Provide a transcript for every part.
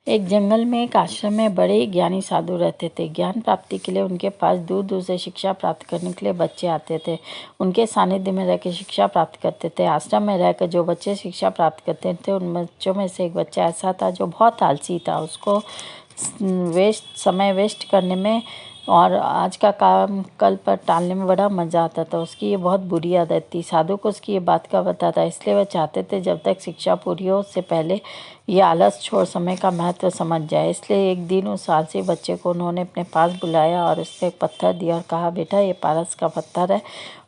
एक जंगल में एक आश्रम में बड़े ही ज्ञानी साधु रहते थे। ज्ञान प्राप्ति के लिए उनके पास दूर दूर से शिक्षा प्राप्त करने के लिए बच्चे आते थे। उनके सानिध्य में रहकर शिक्षा प्राप्त करते थे। आश्रम में रहकर जो बच्चे शिक्षा प्राप्त करते थे उन बच्चों में से एक बच्चा ऐसा था जो बहुत आलसी था। उसको समय वेस्ट करने में और आज का काम कल पर टालने में बड़ा मज़ा आता था। उसकी ये बहुत बुरी आदत थी। साधु को उसकी ये बात का पता था, इसलिए वह चाहते थे जब तक शिक्षा पूरी हो उससे पहले ये आलस छोड़ समय का महत्व समझ जाए। इसलिए एक दिन उस आलसी बच्चे को उन्होंने अपने पास बुलाया और उसको एक पत्थर दिया और कहा, बेटा ये पारस का पत्थर है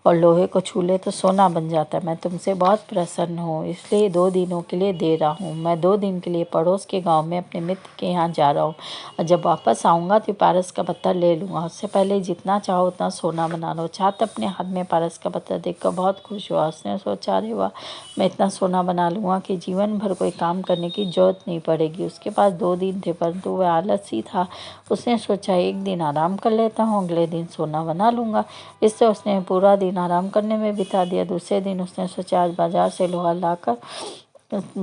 और लोहे को छू ले तो सोना बन जाता है। मैं तुमसे बहुत प्रसन्न हूँ, इसलिए 2 दिनों के लिए दे रहा हूँ। मैं 2 दिन के लिए पड़ोस के गांव में अपने मित्र के यहाँ जा रहा हूँ और जब वापस आऊँगा तो पारस का पत्थर ले लूँगा। उससे पहले जितना चाहो उतना सोना बना लो। छात्र अपने हाथ में पारस का पत्थर देखकर बहुत खुश हुआ। उसने सोचा, अरे वाह, मैं इतना सोना बना लूँगा कि जीवन भर कोई काम करने की जरूरत नहीं पड़ेगी। उसके पास 2 दिन थे परंतु वह आलसी था। उसने सोचा एक दिन आराम कर लेता हूँ, अगले दिन सोना बना लूँगा। इससे उसने पूरा दिन आराम करने में बिता दिया। दूसरे दिन उसने सोचा आज बाजार से लोहा लाकर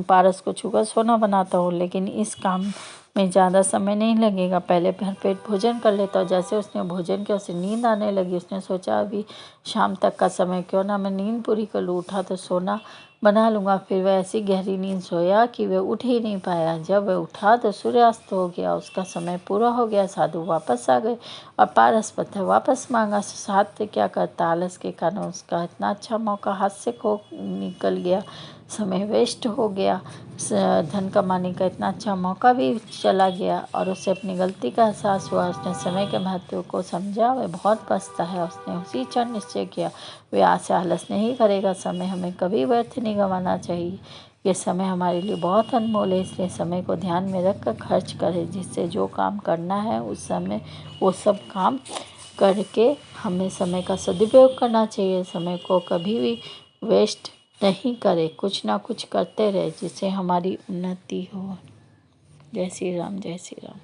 पारस को छूकर सोना बनाता हूँ, लेकिन इस काम में ज़्यादा समय नहीं लगेगा, पहले भरपेट भोजन कर लेता हूँ। जैसे उसने भोजन किया उसे नींद आने लगी। उसने सोचा अभी शाम तक का समय क्यों ना मैं नींद पूरी कर लूँ, उठा तो सोना बना लूँगा। फिर वह ऐसी गहरी नींद सोया कि वह उठ ही नहीं पाया। जब वह उठा तो सूर्यास्त हो गया, उसका समय पूरा हो गया। साधु वापस आ गए और पारस पत्थर वापस मांगा। साथ क्या करता, आलस के कारण उसका इतना अच्छा मौका हाथ से खो निकल गया, समय वेस्ट हो गया, धन कमाने का इतना अच्छा मौका भी चला गया और उसे अपनी गलती का एहसास हुआ। उसने समय के महत्व को समझा, वह बहुत पछता है। उसने उसी क्षण निश्चय किया वह आज से आलस नहीं करेगा। समय हमें कभी व्यर्थ नहीं गंवाना चाहिए। ये समय हमारे लिए बहुत अनमोल है, इसलिए समय को ध्यान में रख कर खर्च करें, जिससे जो काम करना है उस समय वो सब काम करके हमें समय का सदुपयोग करना चाहिए। समय को कभी भी वेस्ट नहीं करें, कुछ ना कुछ करते रहे जिससे हमारी उन्नति हो। जय श्री राम, जय श्री राम।